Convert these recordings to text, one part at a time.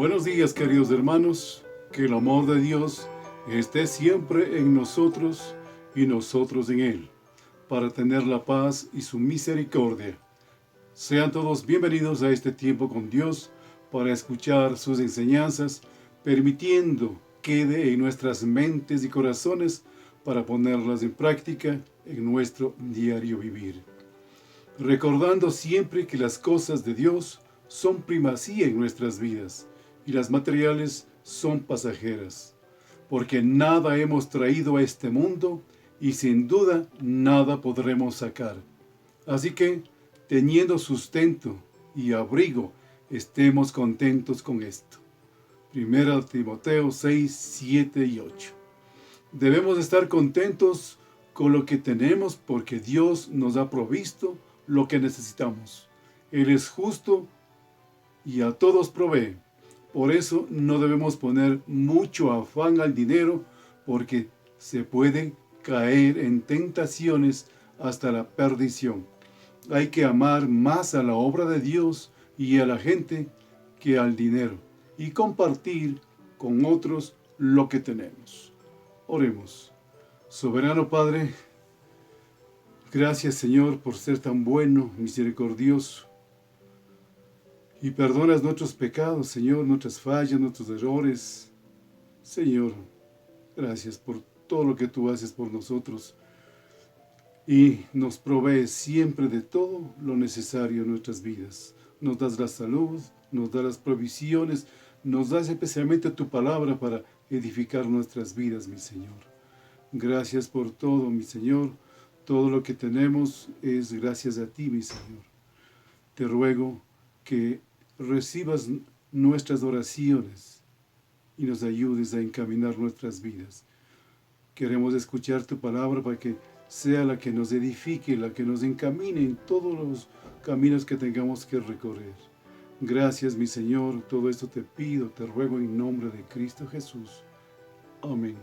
Buenos días, queridos hermanos. Que el amor de Dios esté siempre en nosotros y nosotros en Él, para tener la paz y su misericordia. Sean todos bienvenidos a este tiempo con Dios para escuchar sus enseñanzas, permitiendo quede en nuestras mentes y corazones para ponerlas en práctica en nuestro diario vivir. Recordando siempre que las cosas de Dios son primacía en nuestras vidas y las materiales son pasajeras, porque nada hemos traído a este mundo y sin duda nada podremos sacar. Así que, teniendo sustento y abrigo, estemos contentos con esto. 1 Timoteo 6, 7 y 8. Debemos estar contentos con lo que tenemos porque Dios nos ha provisto lo que necesitamos. Él es justo y a todos provee. Por eso no debemos poner mucho afán al dinero, porque se puede caer en tentaciones hasta la perdición. Hay que amar más a la obra de Dios y a la gente que al dinero, y compartir con otros lo que tenemos. Oremos. Soberano Padre, gracias Señor por ser tan bueno, misericordioso. Y perdonas nuestros pecados, Señor, nuestras fallas, nuestros errores. Señor, gracias por todo lo que tú haces por nosotros. Y nos provees siempre de todo lo necesario en nuestras vidas. Nos das la salud, nos das las provisiones, nos das especialmente tu palabra para edificar nuestras vidas, mi Señor. Gracias por todo, mi Señor. Todo lo que tenemos es gracias a ti, mi Señor. Te ruego que recibas nuestras oraciones y nos ayudes a encaminar nuestras vidas. Queremos escuchar tu palabra para que sea la que nos edifique, la que nos encamine en todos los caminos que tengamos que recorrer. Gracias, mi Señor, todo esto te pido, te ruego en nombre de Cristo Jesús. Amén.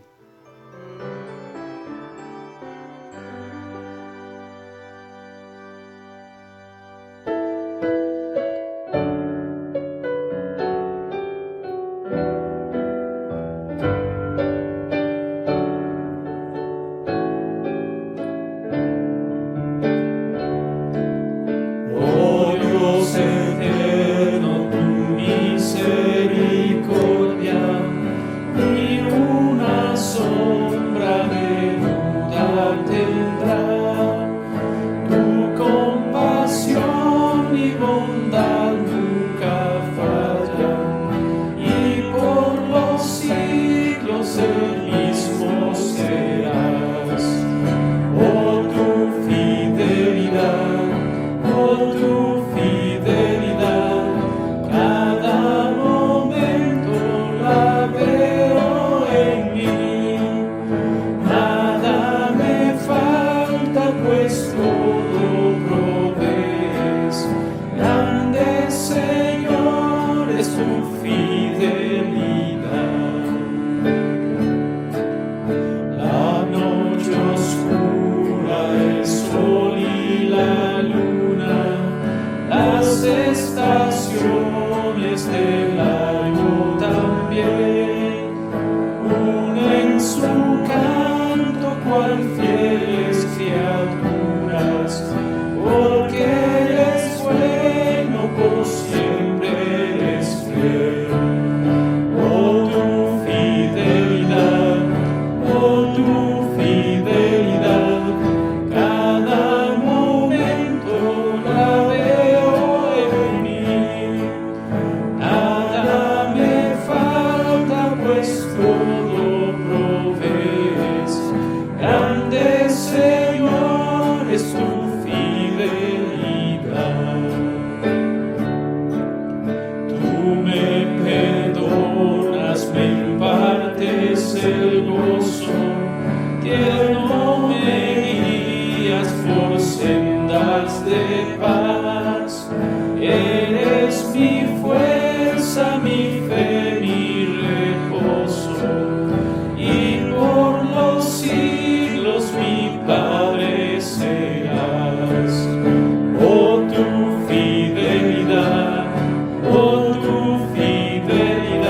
Oh, tu fidelidad,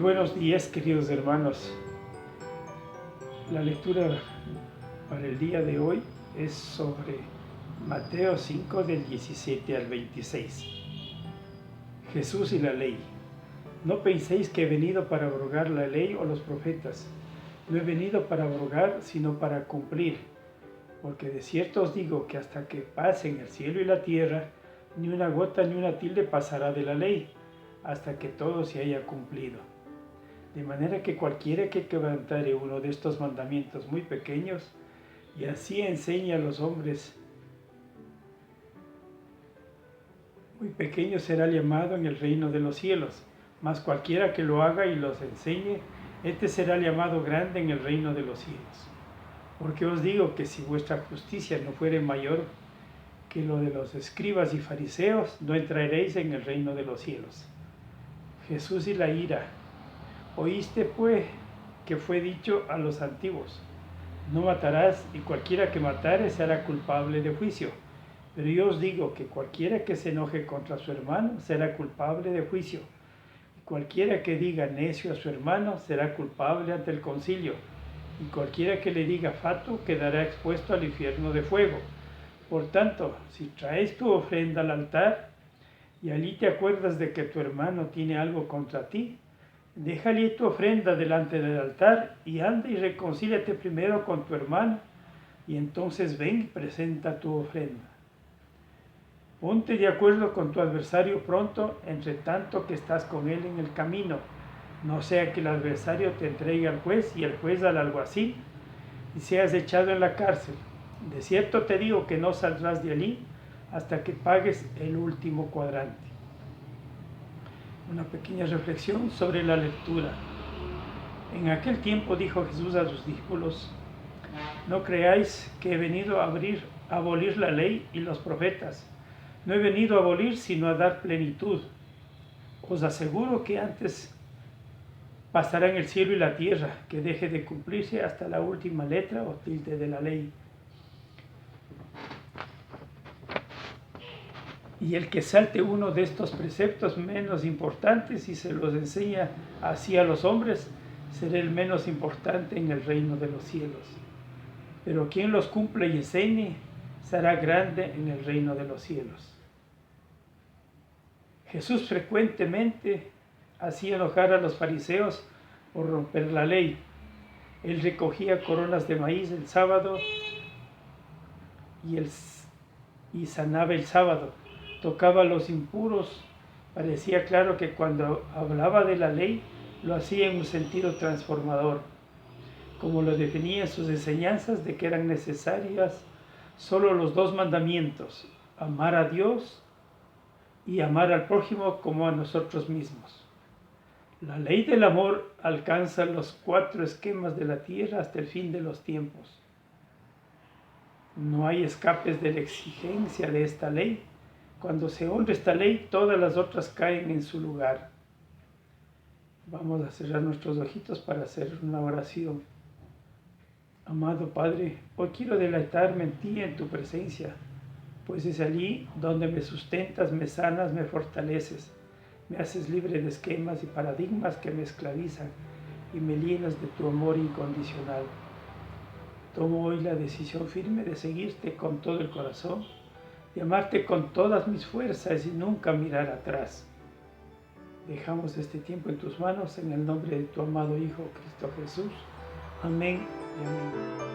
buenos días, queridos hermanos. La lectura para el día de hoy es sobre Mateo 5 del 17 al 26. Jesús y la ley. No penséis que he venido para abrogar la ley o los profetas. No he venido para abrogar, sino para cumplir. Porque de cierto os digo que hasta que pasen el cielo y la tierra, ni una gota ni una tilde pasará de la ley, hasta que todo se haya cumplido. De manera que cualquiera que quebrantare uno de estos mandamientos muy pequeños, y así enseñe a los hombres muy pequeños, será llamado en el reino de los cielos. Mas cualquiera que lo haga y los enseñe, este será llamado grande en el reino de los cielos. Porque os digo que si vuestra justicia no fuere mayor que lo de los escribas y fariseos, no entraréis en el reino de los cielos. Jesús y la ira. Oíste pues que fue dicho a los antiguos: no matarás, y cualquiera que matare será culpable de juicio. Pero yo os digo que cualquiera que se enoje contra su hermano será culpable de juicio. Y cualquiera que diga necio a su hermano será culpable ante el concilio. Y cualquiera que le diga fatuo quedará expuesto al infierno de fuego. Por tanto, si traes tu ofrenda al altar y allí te acuerdas de que tu hermano tiene algo contra ti, déjale tu ofrenda delante del altar y anda y reconcíliate primero con tu hermano, y entonces ven y presenta tu ofrenda. Ponte de acuerdo con tu adversario pronto, entre tanto que estás con él en el camino, no sea que el adversario te entregue al juez y el juez al alguacil, y seas echado en la cárcel. De cierto te digo que no saldrás de allí hasta que pagues el último cuadrante. Una pequeña reflexión sobre la lectura. En aquel tiempo dijo Jesús a sus discípulos: no creáis que he venido a abolir la ley y los profetas. No he venido a abolir, sino a dar plenitud. Os aseguro que antes pasarán el cielo y la tierra, que deje de cumplirse hasta la última letra o tilde de la ley. Y el que salte uno de estos preceptos menos importantes y se los enseña así a los hombres, será el menos importante en el reino de los cielos. Pero quien los cumple y enseñe, será grande en el reino de los cielos. Jesús frecuentemente hacía enojar a los fariseos por romper la ley. Él recogía coronas de maíz el sábado y sanaba el sábado. Tocaba a los impuros. Parecía claro que cuando hablaba de la ley, lo hacía en un sentido transformador, como lo definía en sus enseñanzas de que eran necesarias solo los 2 mandamientos: amar a Dios y amar al prójimo como a nosotros mismos. La ley del amor alcanza los 4 esquemas de la tierra hasta el fin de los tiempos. No hay escapes de la exigencia de esta ley. Cuando se honra esta ley, todas las otras caen en su lugar. Vamos a cerrar nuestros ojitos para hacer una oración. Amado Padre, hoy quiero deleitarme en ti, en tu presencia, pues es allí donde me sustentas, me sanas, me fortaleces, me haces libre de esquemas y paradigmas que me esclavizan y me llenas de tu amor incondicional. Tomo hoy la decisión firme de seguirte con todo el corazón, de amarte con todas mis fuerzas y nunca mirar atrás. Dejamos este tiempo en tus manos, en el nombre de tu amado Hijo, Cristo Jesús. Amén y amén.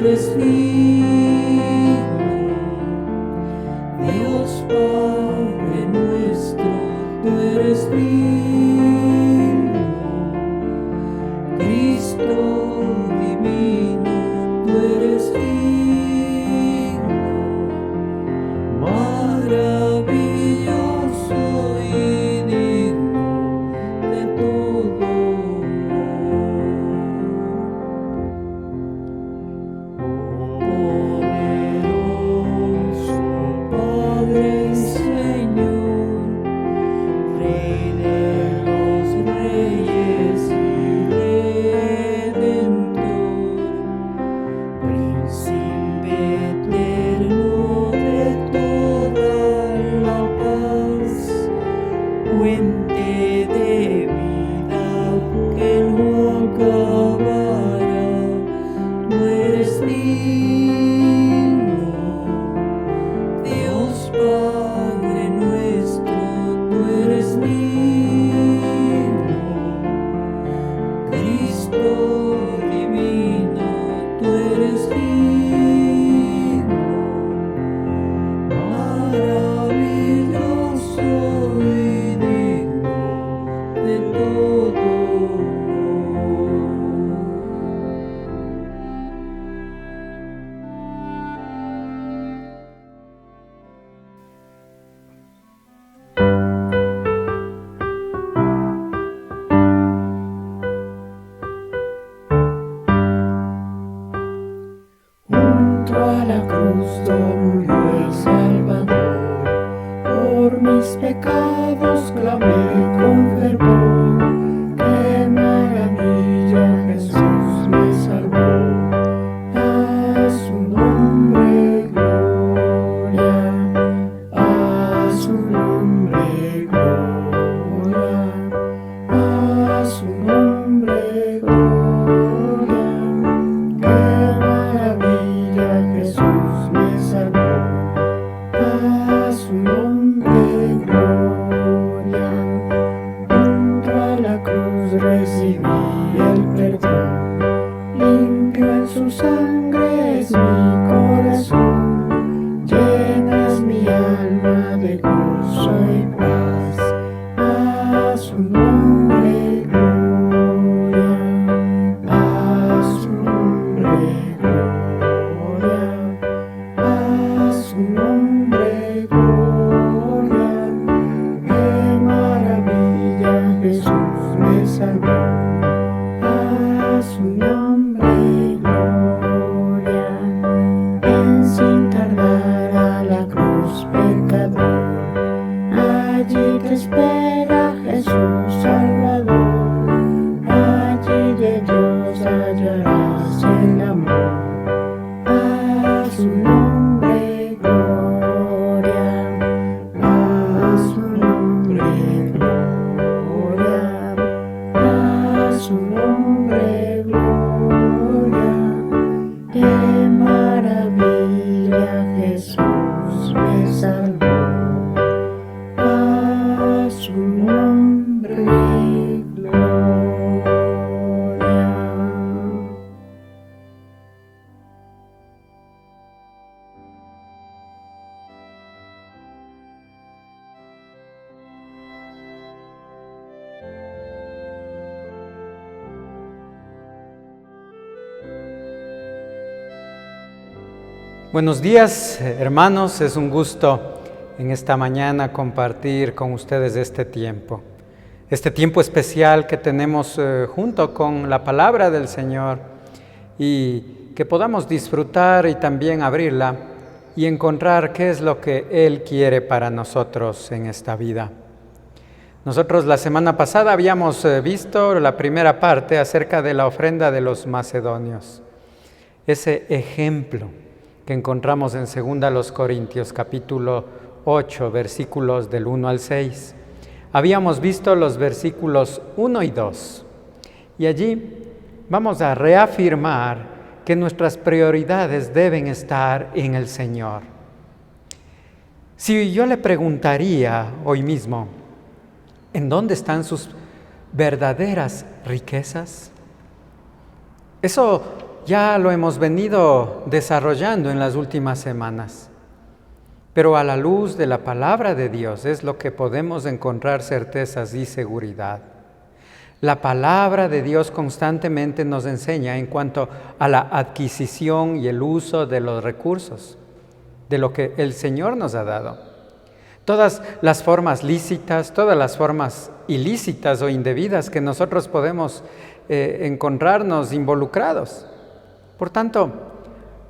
eres digno, Dios Padre nuestro, tú eres digno, Cristo divino, tú eres digno, maravilloso y digno de todo poderoso Padre y Señor, Rey de los reyes y Redentor, Príncipe eterno de toda la paz, fuente de vida que no acabará, tú eres digno, Dios Padre nuestro, tú eres digno, Cristo divino, tú eres digno, maravilloso y digno de todo Junto a la cruz murió el Salvador, por mis pecados clamé con fervor, qué maravilla, Jesús me salvó, a su nombre gloria, a su nombre gloria, a su nombre gloria, qué maravilla, Jesús me salvó, a su nombre gloria. Junto a la cruz recibí el perdón, limpio en su sangre es mi corazón, llenas mi alma de gozo y paz, a su nombre gloria, a su nombre gloria, a su nombre gloria, qué maravilla, Jesús me salvó, a su nombre gloria, ven sin tardar a la cruz pecador, allí te espera Jesús Salvador, allí de Dios hallarás el amor, a su nombre gloria, a su nombre gloria, a su nombre gloria, qué maravilla, Jesús me salvó, a su nombre gloria. Buenos días, hermanos. Es un gusto en esta mañana compartir con ustedes este tiempo especial que tenemos junto con la palabra del Señor, y que podamos disfrutar y también abrirla y encontrar qué es lo que Él quiere para nosotros en esta vida. Nosotros la semana pasada habíamos visto la primera parte acerca de la ofrenda de los macedonios, ese ejemplo que encontramos en 2 Corintios capítulo 8, versículos del 1 al 6. Habíamos visto los versículos 1 y 2, y allí vamos a reafirmar que nuestras prioridades deben estar en el Señor. Si yo le preguntaría hoy mismo, ¿en dónde están sus verdaderas riquezas? Eso ya lo hemos venido desarrollando en las últimas semanas. Pero a la luz de la palabra de Dios es lo que podemos encontrar certezas y seguridad. La palabra de Dios constantemente nos enseña en cuanto a la adquisición y el uso de los recursos, de lo que el Señor nos ha dado. Todas las formas lícitas, todas las formas ilícitas o indebidas que nosotros podemos encontrarnos involucrados. Por tanto,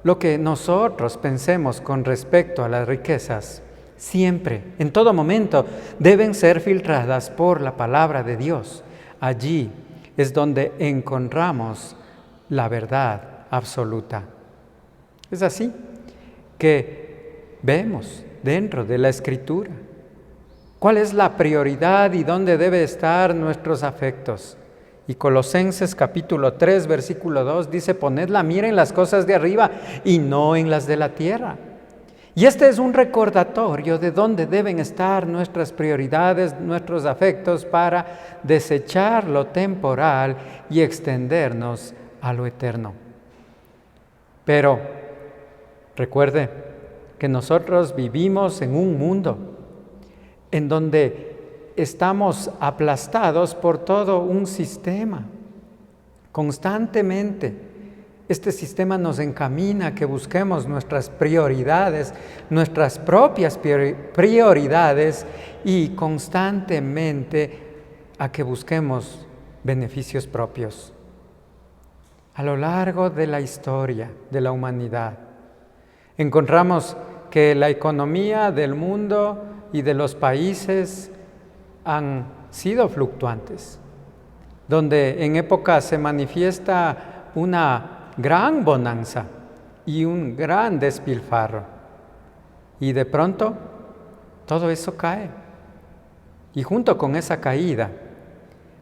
lo que nosotros pensemos con respecto a las riquezas, siempre, en todo momento, deben ser filtradas por la palabra de Dios. Allí es donde encontramos la verdad absoluta. Es así que vemos dentro de la Escritura cuál es la prioridad y dónde deben estar nuestros afectos. Y Colosenses capítulo 3, versículo 2 dice: poned la mira en las cosas de arriba y no en las de la tierra. Y este es un recordatorio de dónde deben estar nuestras prioridades, nuestros afectos, para desechar lo temporal y extendernos a lo eterno. Pero recuerde que nosotros vivimos en un mundo en donde estamos aplastados por todo un sistema. Constantemente este sistema nos encamina a que busquemos nuestras prioridades, nuestras propias prioridades, y constantemente a que busquemos beneficios propios. A lo largo de la historia de la humanidad, encontramos que la economía del mundo y de los países han sido fluctuantes, donde en épocas se manifiesta una gran bonanza y un gran despilfarro, y de pronto todo eso cae, y junto con esa caída,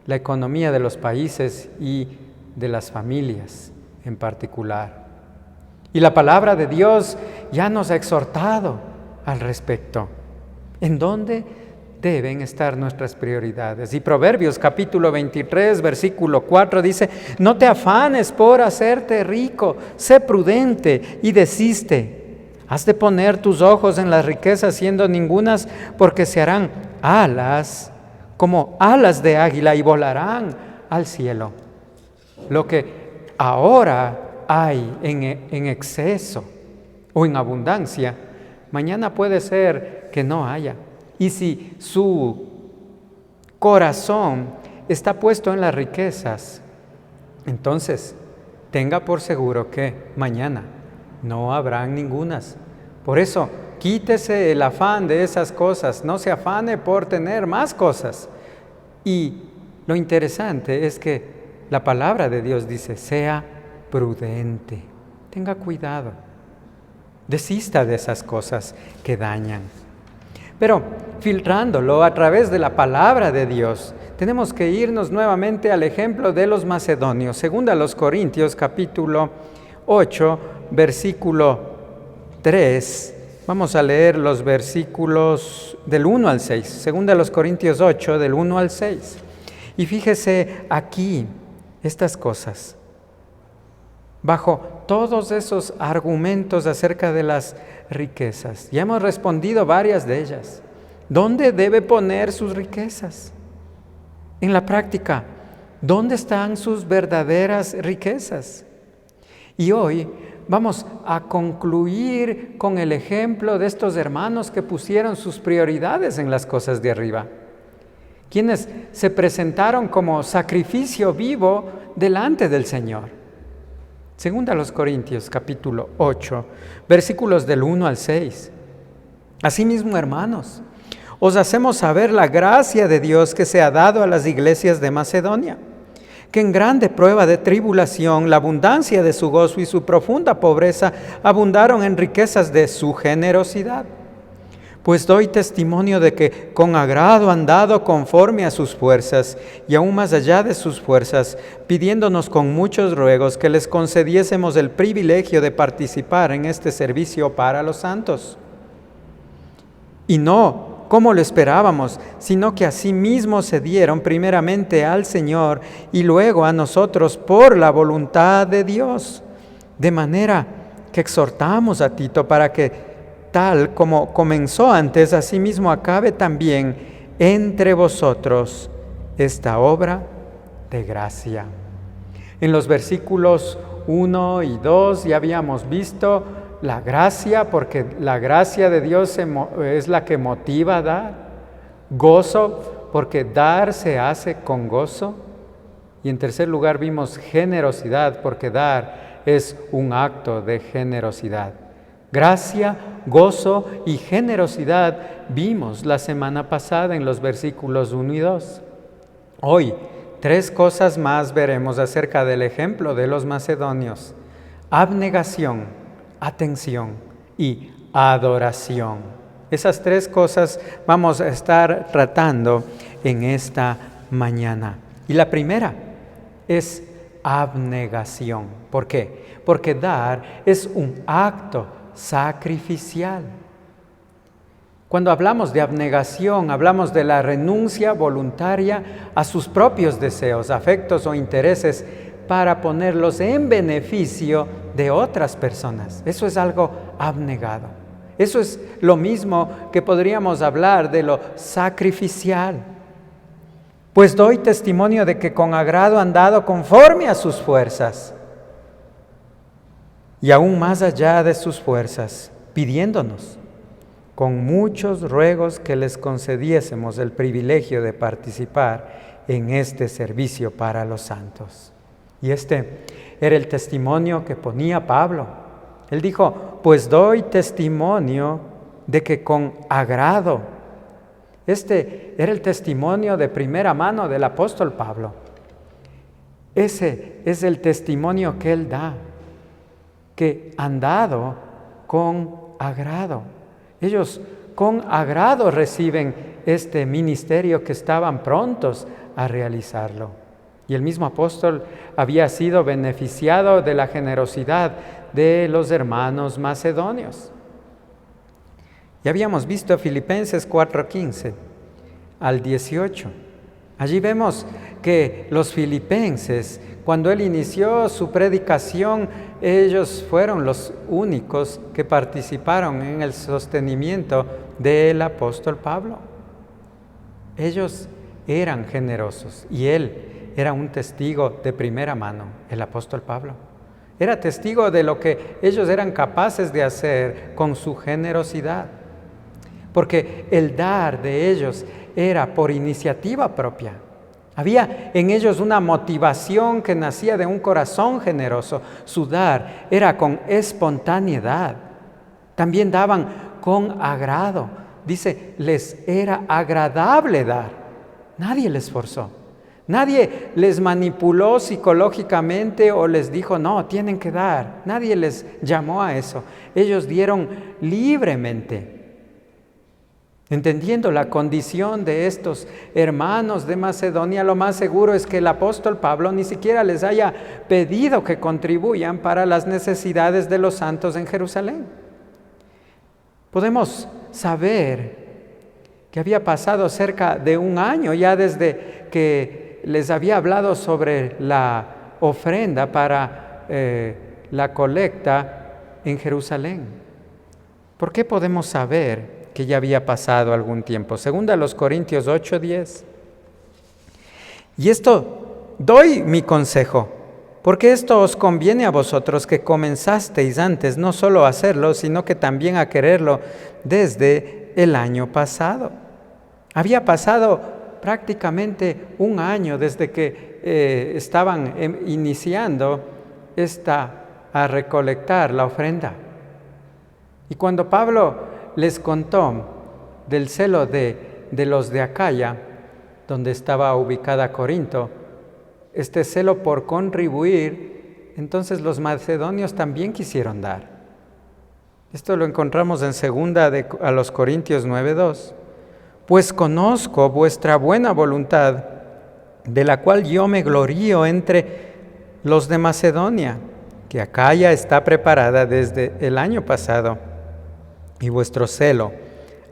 la economía de los países y de las familias en particular. Y la palabra de Dios ya nos ha exhortado al respecto. ¿En dónde deben estar nuestras prioridades? Y Proverbios capítulo 23, versículo 4 dice: no te afanes por hacerte rico, sé prudente y desiste. Has de poner tus ojos en las riquezas, siendo ningunas, porque se harán alas, como alas de águila, y volarán al cielo. Lo que ahora hay en exceso o en abundancia, mañana puede ser que no haya. Y si su corazón está puesto en las riquezas, entonces tenga por seguro que mañana no habrán ningunas. Por eso, quítese el afán de esas cosas, no se afane por tener más cosas. Y lo interesante es que la palabra de Dios dice: sea prudente, tenga cuidado, desista de esas cosas que dañan. Pero filtrándolo a través de la palabra de Dios, tenemos que irnos nuevamente al ejemplo de los macedonios. Segunda a los Corintios capítulo 8, versículo 3. Vamos a leer los versículos del 1 al 6. Segunda a los Corintios 8, del 1 al 6. Y fíjese aquí estas cosas. Bajo todos esos argumentos acerca de las riquezas, ya hemos respondido varias de ellas. ¿Dónde debe poner sus riquezas? En la práctica, ¿dónde están sus verdaderas riquezas? Y hoy vamos a concluir con el ejemplo de estos hermanos que pusieron sus prioridades en las cosas de arriba, quienes se presentaron como sacrificio vivo delante del Señor. Segunda a los Corintios, capítulo 8, versículos del 1 al 6. Asimismo, hermanos, os hacemos saber la gracia de Dios que se ha dado a las iglesias de Macedonia, que en grande prueba de tribulación, la abundancia de su gozo y su profunda pobreza abundaron en riquezas de su generosidad. Pues doy testimonio de que con agrado han dado conforme a sus fuerzas, y aún más allá de sus fuerzas, pidiéndonos con muchos ruegos que les concediésemos el privilegio de participar en este servicio para los santos. Y no como lo esperábamos, sino que asimismo se dieron primeramente al Señor y luego a nosotros por la voluntad de Dios, De manera que exhortamos a Tito para que tal como comenzó antes, asimismo acabe también entre vosotros esta obra de gracia. En los versículos 1 y 2 ya habíamos visto la gracia, porque la gracia de Dios es la que motiva a dar. Gozo, porque dar se hace con gozo. Y en tercer lugar vimos generosidad, porque dar es un acto de generosidad. Gracia, gozo y generosidad vimos la semana pasada en los versículos 1 y 2. Hoy, 3 cosas más veremos acerca del ejemplo de los macedonios: abnegación, atención y adoración. Esas 3 cosas vamos a estar tratando en esta mañana. Y la primera es abnegación. ¿Por qué? Porque dar es un acto sacrificial. Cuando hablamos de abnegación, hablamos de la renuncia voluntaria a sus propios deseos, afectos o intereses para ponerlos en beneficio de otras personas. Eso es algo abnegado. Eso es lo mismo que podríamos hablar de lo sacrificial. Pues doy testimonio de que con agrado han dado conforme a sus fuerzas y aún más allá de sus fuerzas, pidiéndonos con muchos ruegos que les concediésemos el privilegio de participar en este servicio para los santos. Y este era el testimonio que ponía Pablo. Él dijo, pues doy testimonio de que con agrado. Este era el testimonio de primera mano del apóstol Pablo. Ese es el testimonio que él da, que han dado con agrado. Ellos con agrado reciben este ministerio, que estaban prontos a realizarlo. Y el mismo apóstol había sido beneficiado de la generosidad de los hermanos macedonios. Ya habíamos visto Filipenses 4:15 al 18. Allí vemos que los filipenses, cuando él inició su predicación, ellos fueron los únicos que participaron en el sostenimiento del apóstol Pablo. Ellos eran generosos y él era un testigo de primera mano, el apóstol Pablo. Era testigo de lo que ellos eran capaces de hacer con su generosidad, porque el dar de ellos era por iniciativa propia. Había en ellos una motivación que nacía de un corazón generoso. Su dar era con espontaneidad. También daban con agrado. Dice, les era agradable dar. Nadie les forzó. Nadie les manipuló psicológicamente o les dijo, no, tienen que dar. Nadie les llamó a eso. Ellos dieron libremente. Entendiendo la condición de estos hermanos de Macedonia, lo más seguro es que el apóstol Pablo ni siquiera les haya pedido que contribuyan para las necesidades de los santos en Jerusalén. Podemos saber que había pasado cerca de un año ya desde que les había hablado sobre la ofrenda para la colecta en Jerusalén. ¿Por qué podemos saber que ya había pasado algún tiempo? Segunda a los Corintios 8:10. Y esto doy mi consejo, porque esto os conviene a vosotros que comenzasteis antes no solo a hacerlo, sino que también a quererlo desde el año pasado. Había pasado prácticamente un año desde que estaban iniciando a recolectar la ofrenda. Y cuando Pablo les contó del celo de los de Acaya, donde estaba ubicada Corinto, este celo por contribuir, entonces los macedonios también quisieron dar. Esto lo encontramos en segunda a los Corintios 9:2. Pues conozco vuestra buena voluntad, de la cual yo me glorío entre los de Macedonia, que Acaya está preparada desde el año pasado, y vuestro celo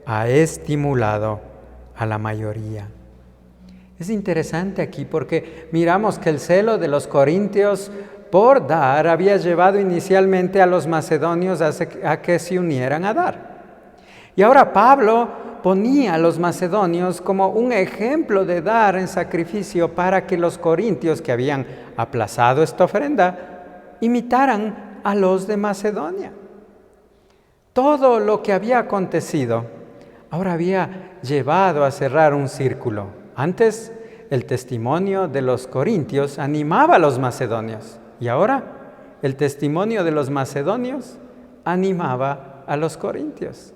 ha estimulado a la mayoría. Es interesante aquí porque miramos que el celo de los corintios por dar, había llevado inicialmente a los macedonios a que se unieran a dar. Y ahora Pablo ponía a los macedonios como un ejemplo de dar en sacrificio para que los corintios que habían aplazado esta ofrenda imitaran a los de Macedonia. Todo lo que había acontecido ahora había llevado a cerrar un círculo. Antes el testimonio de los corintios animaba a los macedonios y ahora el testimonio de los macedonios animaba a los corintios.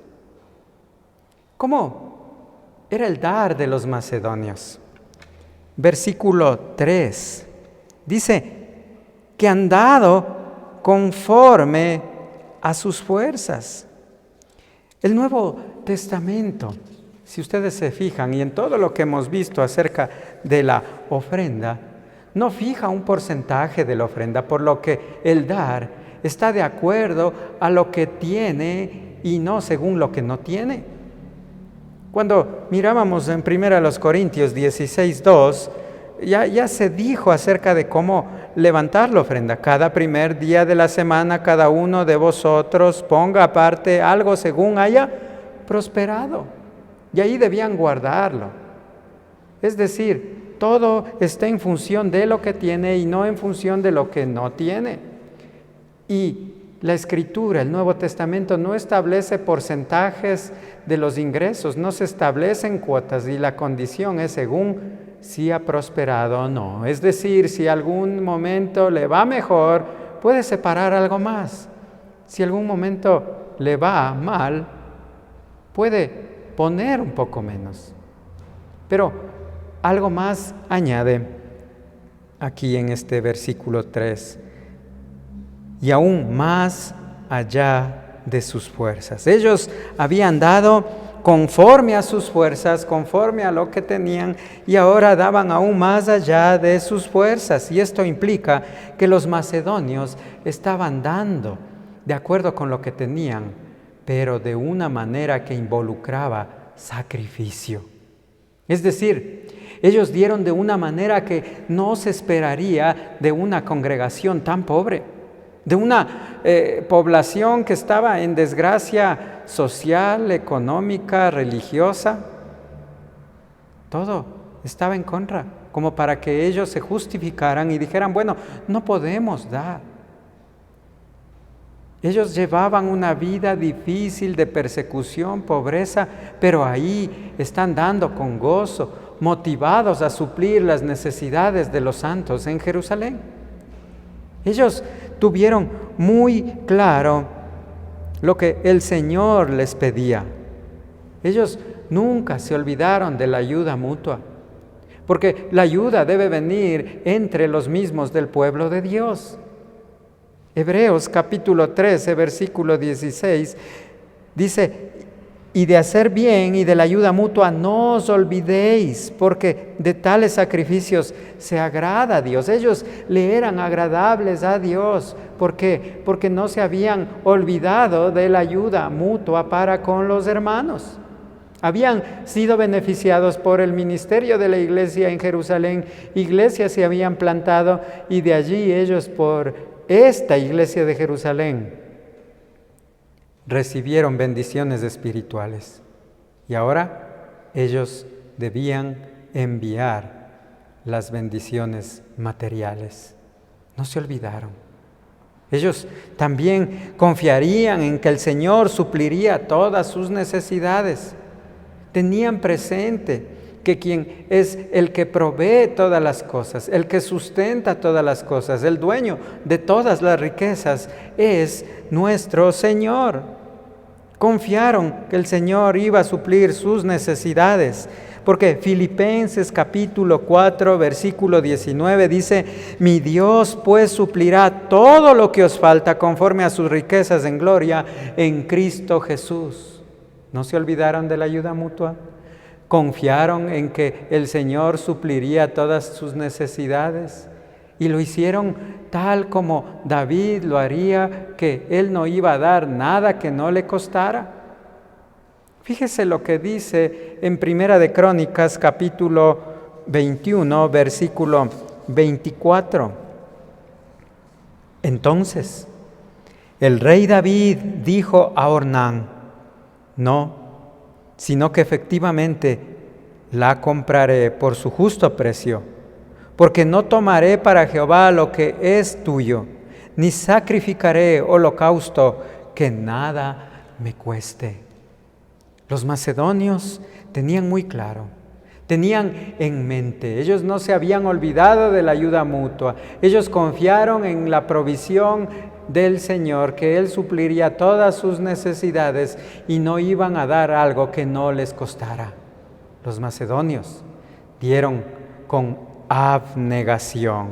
¿Cómo era el dar de los macedonios? Versículo 3 dice que han dado conforme a sus fuerzas. El Nuevo Testamento, si ustedes se fijan, y en todo lo que hemos visto acerca de la ofrenda, no fija un porcentaje de la ofrenda, por lo que el dar está de acuerdo a lo que tiene y no según lo que no tiene. Cuando mirábamos en 1 Corintios 16:2, ya se dijo acerca de cómo levantar la ofrenda. Cada primer día de la semana, cada uno de vosotros ponga aparte algo según haya prosperado. Y ahí debían guardarlo. Es decir, todo está en función de lo que tiene y no en función de lo que no tiene. Y la Escritura, el Nuevo Testamento, no establece porcentajes de los ingresos, no se establecen cuotas y la condición es según si ha prosperado o no. Es decir, si algún momento le va mejor, puede separar algo más. Si algún momento le va mal, puede poner un poco menos. Pero algo más añade aquí en este versículo 3. Y aún más allá de sus fuerzas. Ellos habían dado conforme a sus fuerzas, conforme a lo que tenían, y ahora daban aún más allá de sus fuerzas. Y esto implica que los macedonios estaban dando de acuerdo con lo que tenían, pero de una manera que involucraba sacrificio. Es decir, ellos dieron de una manera que no se esperaría de una congregación tan pobre, de una población que estaba en desgracia social, económica, religiosa. Todo estaba en contra, como para que ellos se justificaran y dijeran, bueno, no podemos dar. Ellos llevaban una vida difícil de persecución, pobreza, pero ahí están dando con gozo, motivados a suplir las necesidades de los santos en Jerusalén. Ellos tuvieron muy claro lo que el Señor les pedía. Ellos nunca se olvidaron de la ayuda mutua, porque la ayuda debe venir entre los mismos del pueblo de Dios. Hebreos capítulo 13, versículo 16, dice, y de hacer bien y de la ayuda mutua no os olvidéis, porque de tales sacrificios se agrada a Dios. Ellos le eran agradables a Dios. ¿Por qué? Porque no se habían olvidado de la ayuda mutua para con los hermanos. Habían sido beneficiados por el ministerio de la iglesia en Jerusalén. Iglesias se habían plantado y de allí ellos por esta iglesia de Jerusalén recibieron bendiciones espirituales y ahora ellos debían enviar las bendiciones materiales. No se olvidaron. Ellos también confiarían en que el Señor supliría todas sus necesidades. Tenían presente que quien es el que provee todas las cosas, el que sustenta todas las cosas, el dueño de todas las riquezas, es nuestro Señor. Confiaron que el Señor iba a suplir sus necesidades, porque Filipenses capítulo 4, versículo 19 dice, mi Dios pues suplirá todo lo que os falta conforme a sus riquezas en gloria en Cristo Jesús. ¿No se olvidaron de la ayuda mutua? Confiaron en que el Señor supliría todas sus necesidades y lo hicieron tal como David lo haría, que él no iba a dar nada que no le costara. Fíjese lo que dice en Primera de Crónicas capítulo 21, versículo 24. Entonces, el rey David dijo a Ornán: no, sino que efectivamente la compraré por su justo precio, porque no tomaré para Jehová lo que es tuyo, ni sacrificaré holocausto que nada me cueste. Los macedonios tenían muy claro, tenían en mente, ellos no se habían olvidado de la ayuda mutua, ellos confiaron en la provisión del Señor, que Él supliría todas sus necesidades y no iban a dar algo que no les costara. Los macedonios dieron con abnegación,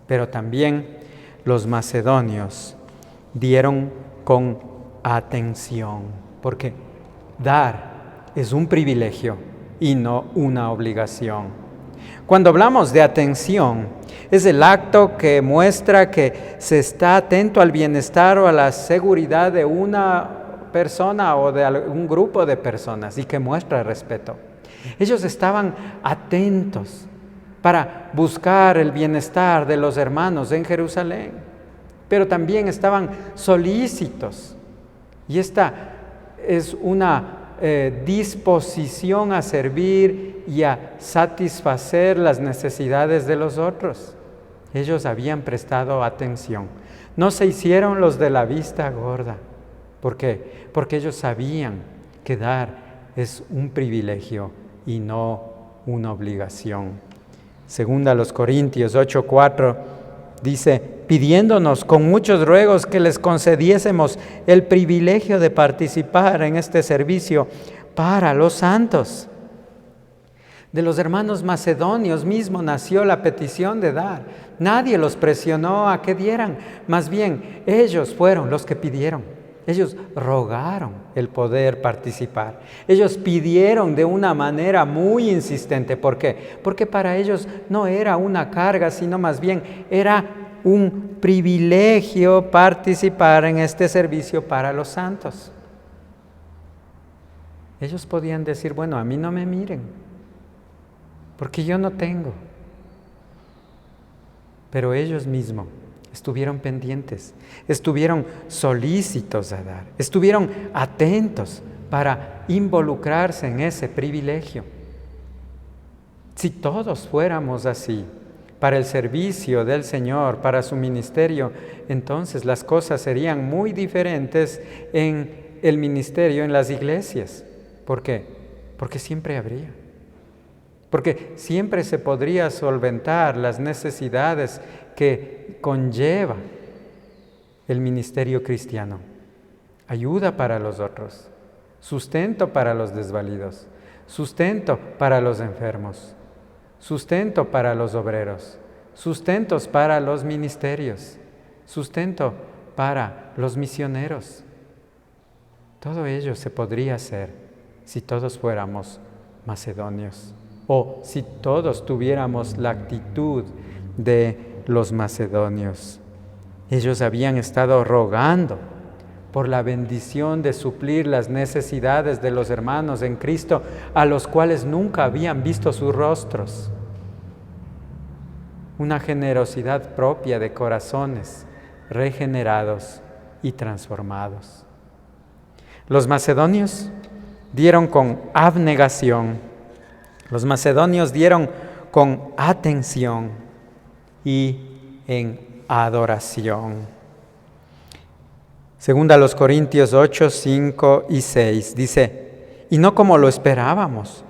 pero también los macedonios dieron con atención, porque dar es un privilegio y no una obligación. Cuando hablamos de atención, es el acto que muestra que se está atento al bienestar o a la seguridad de una persona o de un grupo de personas y que muestra respeto. Ellos estaban atentos para buscar el bienestar de los hermanos en Jerusalén, pero también estaban solícitos. Y esta es una disposición a servir y a satisfacer las necesidades de los otros. Ellos habían prestado atención. No se hicieron los de la vista gorda. ¿Por qué? Porque ellos sabían que dar es un privilegio y no una obligación. Segunda a los Corintios 8:4 dice: pidiéndonos con muchos ruegos que les concediésemos el privilegio de participar en este servicio para los santos. De los hermanos macedonios mismo nació la petición de dar. Nadie los presionó a que dieran, más bien ellos fueron los que pidieron. Ellos rogaron el poder participar. Ellos pidieron de una manera muy insistente. ¿Por qué? Porque para ellos no era una carga, sino más bien era un privilegio participar en este servicio para los santos. Ellos podían decir: bueno, a mí no me miren, porque yo no tengo. Pero ellos mismos estuvieron pendientes, estuvieron solícitos a dar, estuvieron atentos para involucrarse en ese privilegio. Si todos fuéramos así, para el servicio del Señor, para su ministerio, entonces las cosas serían muy diferentes en el ministerio, en las iglesias. ¿Por qué? Porque siempre habría. Porque siempre se podría solventar las necesidades que conlleva el ministerio cristiano. Ayuda para los otros, sustento para los desvalidos, sustento para los enfermos, sustento para los obreros, sustentos para los ministerios, sustento para los misioneros. Todo ello se podría hacer si todos fuéramos macedonios o si todos tuviéramos la actitud de los macedonios. Ellos habían estado rogando por la bendición de suplir las necesidades de los hermanos en Cristo, a los cuales nunca habían visto sus rostros. Una generosidad propia de corazones regenerados y transformados. Los macedonios dieron con abnegación, los macedonios dieron con atención y en adoración. Segunda a los Corintios 8, 5 y 6 dice: y no como lo esperábamos,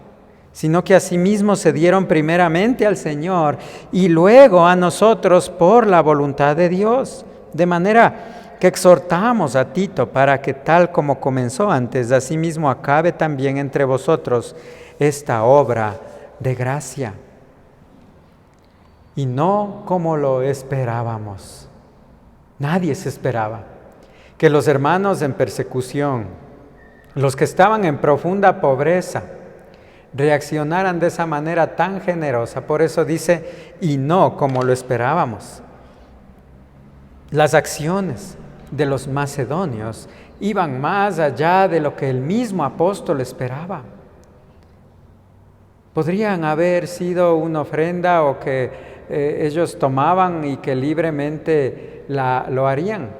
sino que asimismo se dieron primeramente al Señor y luego a nosotros por la voluntad de Dios, de manera que exhortamos a Tito para que tal como comenzó antes, asimismo acabe también entre vosotros esta obra de gracia. Y no como lo esperábamos. Nadie se esperaba que los hermanos en persecución, los que estaban en profunda pobreza, reaccionaran de esa manera tan generosa. Por eso dice: y no como lo esperábamos. Las acciones de los macedonios iban más allá de lo que el mismo apóstol esperaba. Podrían haber sido una ofrenda o que ellos tomaban y que libremente lo harían.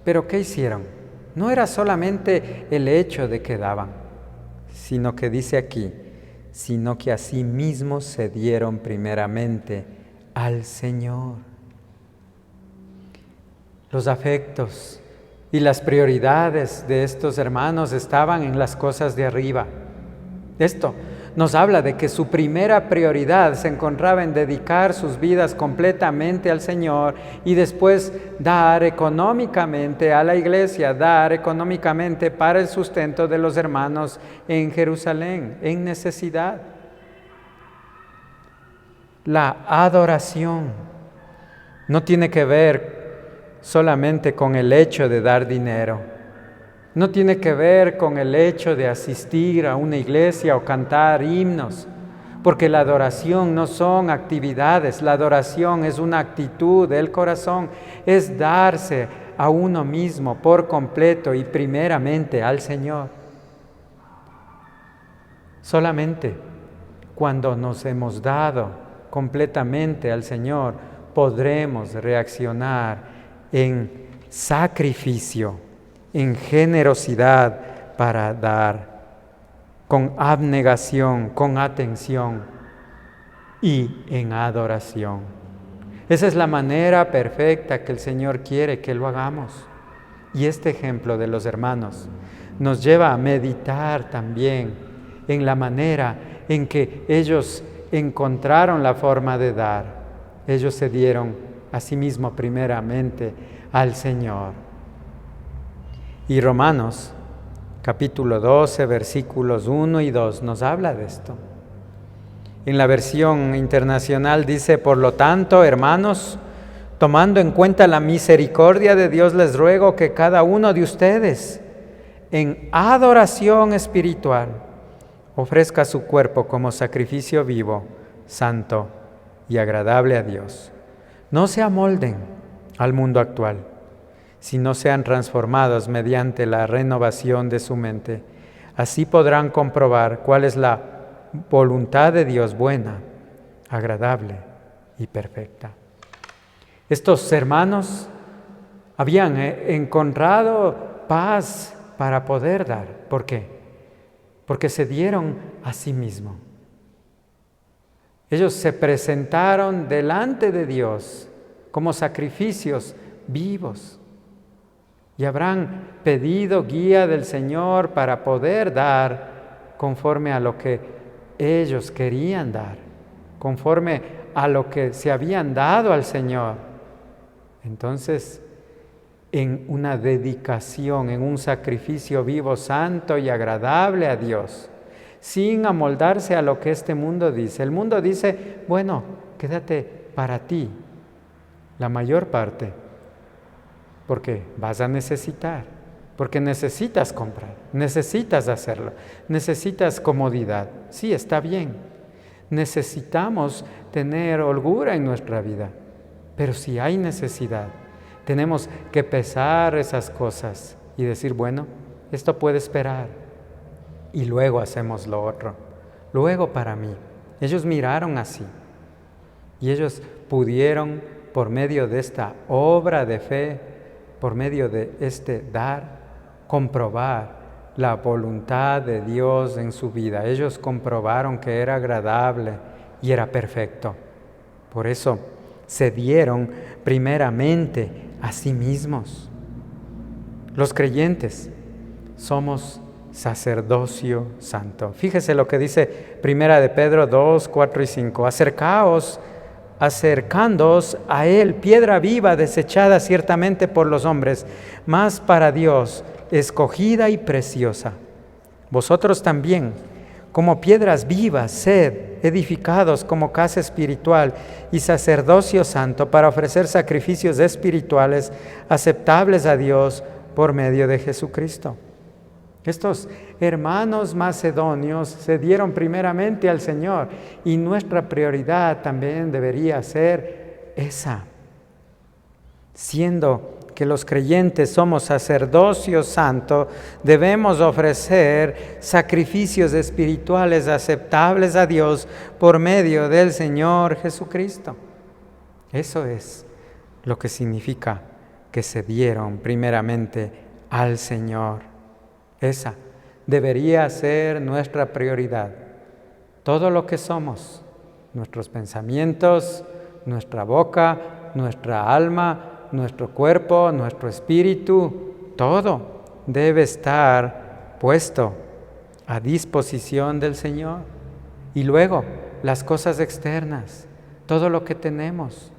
Pero ¿qué hicieron? No era solamente el hecho de que daban, sino que dice aquí, sino que asimismo se dieron primeramente al Señor. Los afectos y las prioridades de estos hermanos estaban en las cosas de arriba. Esto nos habla de que su primera prioridad se encontraba en dedicar sus vidas completamente al Señor y después dar económicamente a la iglesia, dar económicamente para el sustento de los hermanos en Jerusalén, en necesidad. La adoración no tiene que ver solamente con el hecho de dar dinero. No tiene que ver con el hecho de asistir a una iglesia o cantar himnos, porque la adoración no son actividades, la adoración es una actitud del corazón, es darse a uno mismo por completo y primeramente al Señor. Solamente cuando nos hemos dado completamente al Señor podremos reaccionar en sacrificio, en generosidad para dar, con abnegación, con atención y en adoración. Esa es la manera perfecta que el Señor quiere que lo hagamos. Y este ejemplo de los hermanos nos lleva a meditar también en la manera en que ellos encontraron la forma de dar. Ellos se dieron a sí mismos primeramente al Señor. Y Romanos, capítulo 12, versículos 1 y 2, nos habla de esto. En la versión internacional dice, por lo tanto, hermanos, tomando en cuenta la misericordia de Dios, les ruego que cada uno de ustedes, en adoración espiritual, ofrezca su cuerpo como sacrificio vivo, santo y agradable a Dios. No se amolden al mundo actual, sino sean transformados mediante la renovación de su mente. Así podrán comprobar cuál es la voluntad de Dios buena, agradable y perfecta. Estos hermanos habían encontrado paz para poder dar. ¿Por qué? Porque se dieron a sí mismos. Ellos se presentaron delante de Dios como sacrificios vivos. Y habrán pedido guía del Señor para poder dar conforme a lo que ellos querían dar, conforme a lo que se habían dado al Señor. Entonces, en una dedicación, en un sacrificio vivo, santo y agradable a Dios, sin amoldarse a lo que este mundo dice. El mundo dice, bueno, quédate para ti la mayor parte, porque vas a necesitar, porque necesitas comprar, necesitas hacerlo, necesitas comodidad. Sí, está bien. Necesitamos tener holgura en nuestra vida, pero si hay necesidad, tenemos que pesar esas cosas y decir, bueno, esto puede esperar. Y luego hacemos lo otro, luego para mí. Ellos miraron así y ellos pudieron, por medio de esta obra de fe, por medio de este dar, comprobar la voluntad de Dios en su vida. Ellos comprobaron que era agradable y era perfecto. Por eso se dieron primeramente a sí mismos. Los creyentes somos sacerdocio santo. Fíjese lo que dice 1 de Pedro 2, 4 y 5. Acercándoos a Él, piedra viva, desechada ciertamente por los hombres, mas para Dios escogida y preciosa. Vosotros también, como piedras vivas, sed edificados como casa espiritual y sacerdocio santo para ofrecer sacrificios espirituales aceptables a Dios por medio de Jesucristo. Estos hermanos macedonios se dieron primeramente al Señor y nuestra prioridad también debería ser esa. Siendo que los creyentes somos sacerdocio santo, debemos ofrecer sacrificios espirituales aceptables a Dios por medio del Señor Jesucristo. Eso es lo que significa que se dieron primeramente al Señor. Esa debería ser nuestra prioridad. Todo lo que somos, nuestros pensamientos, nuestra boca, nuestra alma, nuestro cuerpo, nuestro espíritu, todo debe estar puesto a disposición del Señor. Y luego, las cosas externas, todo lo que tenemos,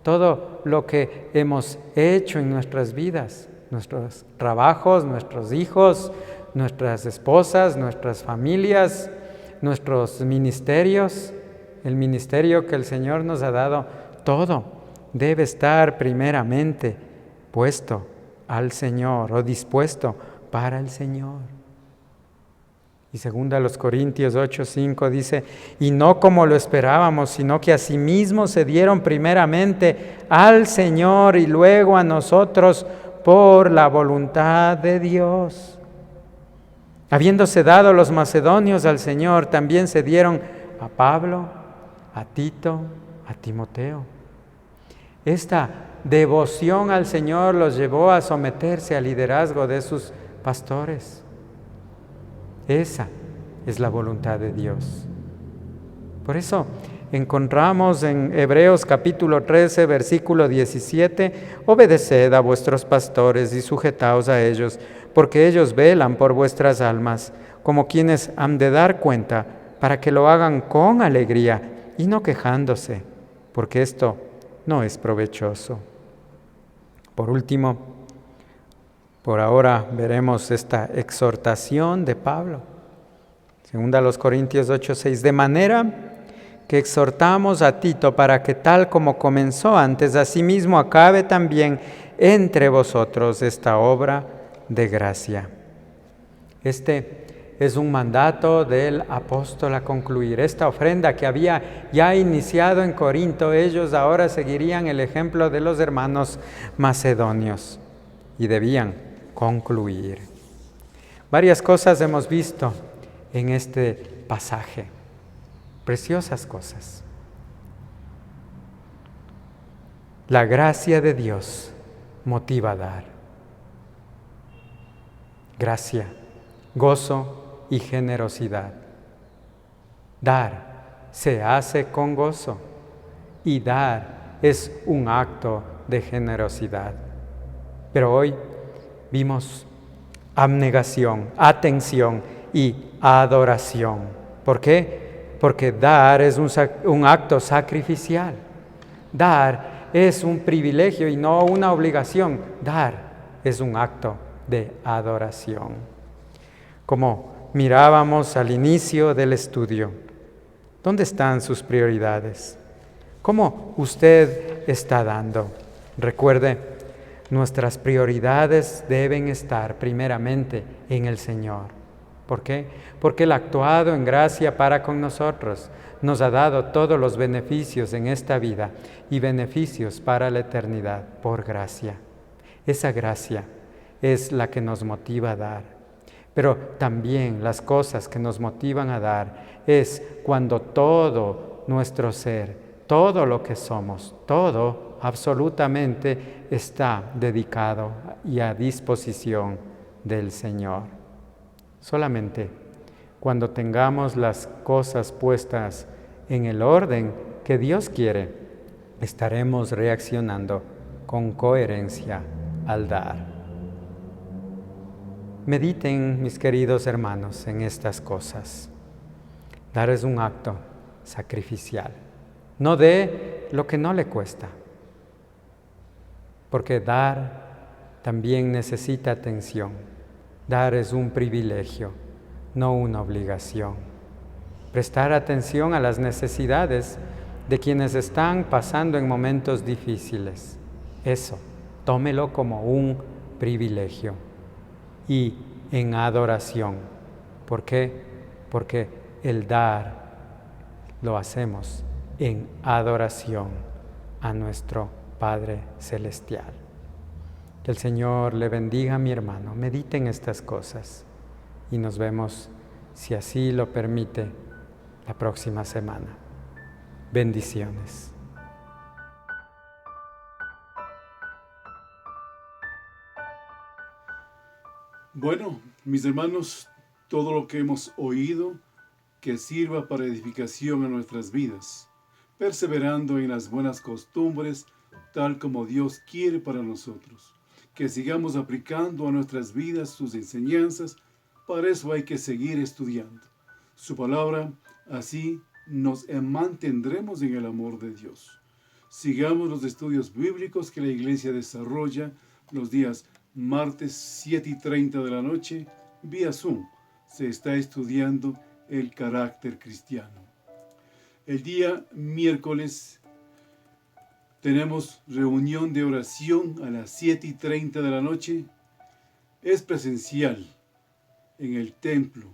todo lo que hemos hecho en nuestras vidas, nuestros trabajos, nuestros hijos, nuestras esposas, nuestras familias, nuestros ministerios, el ministerio que el Señor nos ha dado, todo debe estar primeramente puesto al Señor o dispuesto para el Señor. Y 2 Corintios 8:5 dice, y no como lo esperábamos, sino que asimismo se dieron primeramente al Señor y luego a nosotros por la voluntad de Dios. Habiéndose dado los macedonios al Señor, también se dieron a Pablo, a Tito, a Timoteo. Esta devoción al Señor los llevó a someterse al liderazgo de sus pastores. Esa es la voluntad de Dios. Por eso encontramos en Hebreos capítulo 13, versículo 17, obedeced a vuestros pastores y sujetaos a ellos, porque ellos velan por vuestras almas, como quienes han de dar cuenta, para que lo hagan con alegría y no quejándose, porque esto no es provechoso. Por último, por ahora veremos esta exhortación de Pablo. 2 Corintios 8:6, de manera que exhortamos a Tito para que tal como comenzó antes, asimismo acabe también entre vosotros esta obra de gracia. Este es un mandato del apóstol a concluir. Esta ofrenda que había ya iniciado en Corinto, ellos ahora seguirían el ejemplo de los hermanos macedonios y debían concluir. Varias cosas hemos visto en este pasaje, preciosas cosas. La gracia de Dios motiva a dar. Gracia, gozo y generosidad. Dar se hace con gozo y dar es un acto de generosidad. Pero hoy vimos abnegación, atención y adoración. ¿Por qué? Porque dar es un acto sacrificial. Dar es un privilegio y no una obligación. Dar es un acto de adoración. Como mirábamos al inicio del estudio, ¿dónde están sus prioridades? ¿Cómo usted está dando? Recuerde, nuestras prioridades deben estar primeramente en el Señor. ¿Por qué? Porque Él ha actuado en gracia para con nosotros. Nos ha dado todos los beneficios en esta vida y beneficios para la eternidad por gracia. Esa gracia es la que nos motiva a dar. Pero también las cosas que nos motivan a dar es cuando todo nuestro ser, todo lo que somos, todo absolutamente está dedicado y a disposición del Señor. Solamente cuando tengamos las cosas puestas en el orden que Dios quiere, estaremos reaccionando con coherencia al dar. Mediten, mis queridos hermanos, en estas cosas. Dar es un acto sacrificial. No dé lo que no le cuesta, porque dar también necesita atención. Dar es un privilegio, no una obligación. Prestar atención a las necesidades de quienes están pasando en momentos difíciles. Eso, tómelo como un privilegio. Y en adoración. ¿Por qué? Porque el dar lo hacemos en adoración a nuestro Padre Celestial. Que el Señor le bendiga, mi hermano. Mediten estas cosas y nos vemos, si así lo permite, la próxima semana. Bendiciones. Bueno, mis hermanos, todo lo que hemos oído, que sirva para edificación a nuestras vidas, perseverando en las buenas costumbres, tal como Dios quiere para nosotros. Que sigamos aplicando a nuestras vidas sus enseñanzas, para eso hay que seguir estudiando su palabra, así nos mantendremos en el amor de Dios. Sigamos los estudios bíblicos que la Iglesia desarrolla los días martes 7:30 de la noche, vía Zoom. Se está estudiando el carácter cristiano. El día miércoles tenemos reunión de oración a las 7:30 de la noche. Es presencial en el templo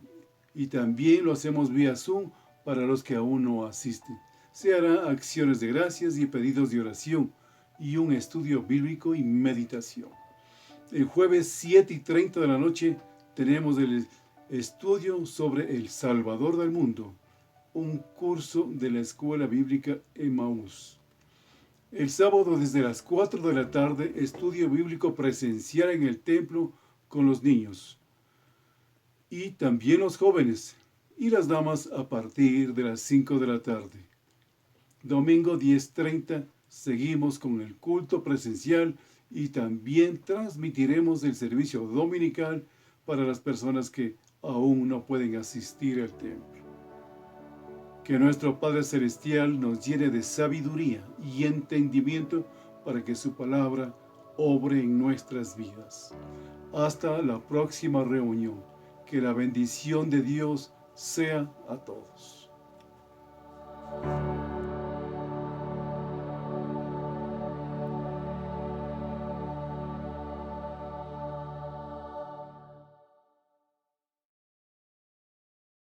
y también lo hacemos vía Zoom para los que aún no asisten. Se hará acciones de gracias y pedidos de oración y un estudio bíblico y meditación. El jueves 7:30 de la noche tenemos el estudio sobre el Salvador del mundo, un curso de la Escuela Bíblica Emmaús. El sábado desde las 4 de la tarde, estudio bíblico presencial en el templo con los niños y también los jóvenes y las damas a partir de las 5 de la tarde. Domingo 10:30 seguimos con el culto presencial y también transmitiremos el servicio dominical para las personas que aún no pueden asistir al templo. Que nuestro Padre Celestial nos llene de sabiduría y entendimiento para que su palabra obre en nuestras vidas. Hasta la próxima reunión. Que la bendición de Dios sea a todos.